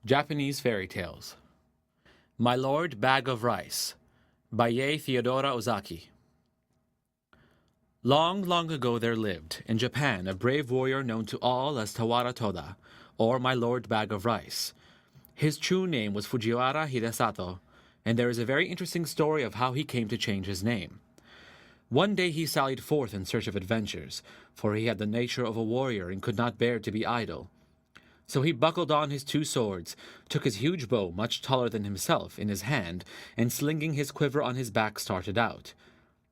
Japanese Fairy Tales. My Lord Bag of Rice by Yae Theodora Ozaki. Long, long ago there lived, in Japan, a brave warrior known to all as Tawara Toda, or My Lord Bag of Rice. His true name was Fujiwara Hidesato, and there is a very interesting story of how he came to change his name. One day he sallied forth in search of adventures, for he had the nature of a warrior and could not bear to be idle. So he buckled on his two swords, took his huge bow, much taller than himself, in his hand, and slinging his quiver on his back started out.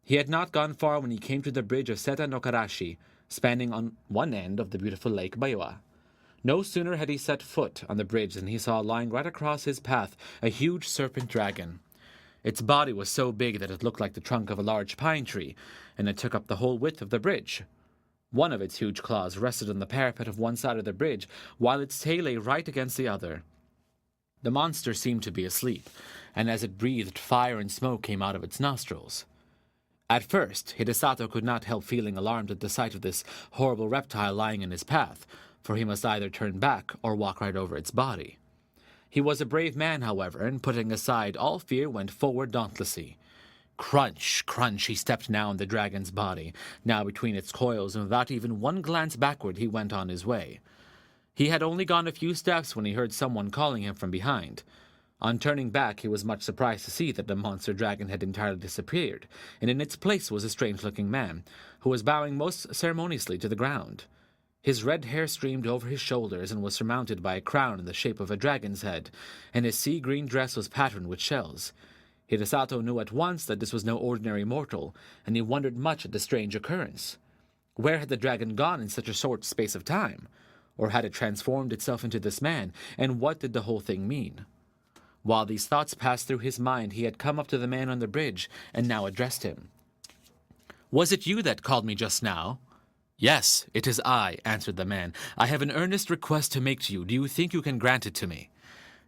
He had not gone far when he came to the bridge of Seta no Karashi, spanning on one end of the beautiful lake Baiwa. No sooner had he set foot on the bridge than he saw lying right across his path a huge serpent dragon. Its body was so big that it looked like the trunk of a large pine tree, and it took up the whole width of the bridge. One of its huge claws rested on the parapet of one side of the bridge, while its tail lay right against the other. The monster seemed to be asleep, and as it breathed, fire and smoke came out of its nostrils. At first, Hidesato could not help feeling alarmed at the sight of this horrible reptile lying in his path, for he must either turn back or walk right over its body. He was a brave man, however, and putting aside all fear, went forward dauntlessly. Crunch, crunch, he stepped now in the dragon's body, now between its coils, and without even one glance backward he went on his way. He had only gone a few steps when he heard someone calling him from behind. On turning back, he was much surprised to see that the monster dragon had entirely disappeared, and in its place was a strange-looking man, who was bowing most ceremoniously to the ground. His red hair streamed over his shoulders and was surmounted by a crown in the shape of a dragon's head, and his sea-green dress was patterned with shells. Hidesato knew at once that this was no ordinary mortal, and he wondered much at the strange occurrence. Where had the dragon gone in such a short space of time? Or had it transformed itself into this man, and what did the whole thing mean? While these thoughts passed through his mind, he had come up to the man on the bridge, and now addressed him. "Was it you that called me just now?" "Yes, it is I," answered the man. "I have an earnest request to make to you. Do you think you can grant it to me?"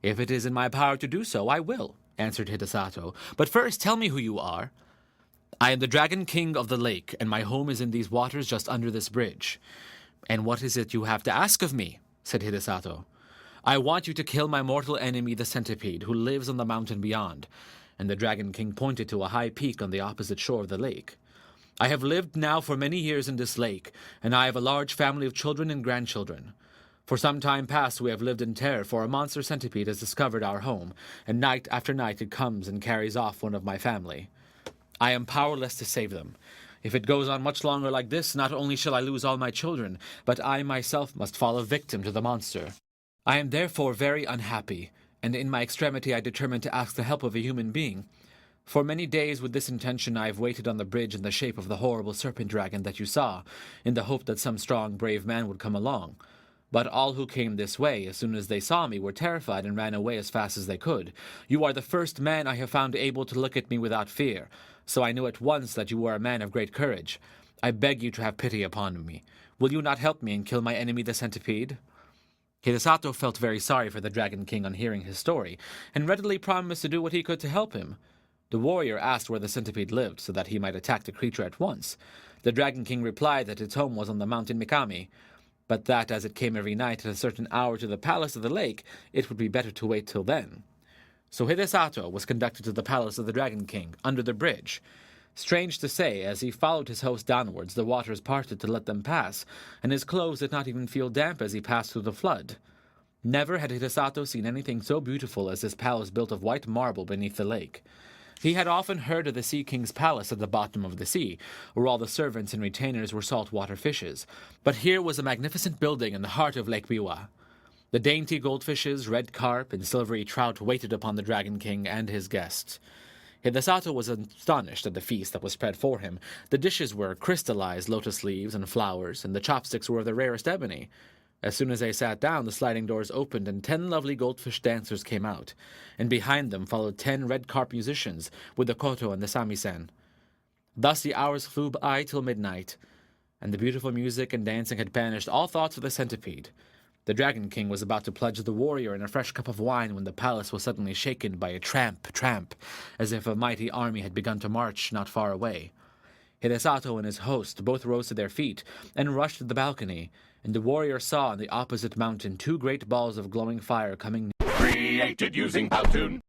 "If it is in my power to do so, I will," answered Hidesato. "But first tell me who you are." "I am the Dragon King of the lake, and my home is in these waters just under this bridge." "And what is it you have to ask of me?" said Hidesato. "I want you to kill my mortal enemy, the centipede, who lives on the mountain beyond." And the Dragon King pointed to a high peak on the opposite shore of the lake. "I have lived now for many years in this lake, and I have a large family of children and grandchildren. For some time past we have lived in terror, for a monster centipede has discovered our home, and night after night it comes and carries off one of my family. I am powerless to save them. If it goes on much longer like this, not only shall I lose all my children, but I myself must fall a victim to the monster. I am therefore very unhappy, and in my extremity I determined to ask the help of a human being. For many days with this intention I have waited on the bridge in the shape of the horrible serpent dragon that you saw, in the hope that some strong, brave man would come along. But all who came this way, as soon as they saw me, were terrified and ran away as fast as they could. You are the first man I have found able to look at me without fear, so I knew at once that you were a man of great courage. I beg you to have pity upon me. Will you not help me and kill my enemy the centipede?" Hidesato felt very sorry for the Dragon King on hearing his story, and readily promised to do what he could to help him. The warrior asked where the centipede lived, so that he might attack the creature at once. The Dragon King replied that its home was on the mountain Mikami, but that as it came every night at a certain hour to the palace of the lake, it would be better to wait till then. So Hidesato was conducted to the palace of the Dragon King, under the bridge. Strange to say, as he followed his host downwards, the waters parted to let them pass, and his clothes did not even feel damp as he passed through the flood. Never had Hidesato seen anything so beautiful as this palace built of white marble beneath the lake. He had often heard of the Sea King's palace at the bottom of the sea, where all the servants and retainers were saltwater fishes, but here was a magnificent building in the heart of Lake Biwa. The dainty goldfishes, red carp, and silvery trout waited upon the Dragon King and his guests. Hidesato was astonished at the feast that was spread for him. The dishes were crystallized lotus leaves and flowers, and the chopsticks were of the rarest ebony. As soon as they sat down, the sliding doors opened, and 10 lovely goldfish dancers came out, and behind them followed 10 red carp musicians, with the koto and the samisen. Thus the hours flew by till midnight, and the beautiful music and dancing had banished all thoughts of the centipede. The Dragon King was about to pledge the warrior in a fresh cup of wine when the palace was suddenly shaken by a tramp, tramp, as if a mighty army had begun to march not far away. Hidesato and his host both rose to their feet and rushed to the balcony, and the warrior saw on the opposite mountain 2 great balls of glowing fire coming near. Created using Powtoon.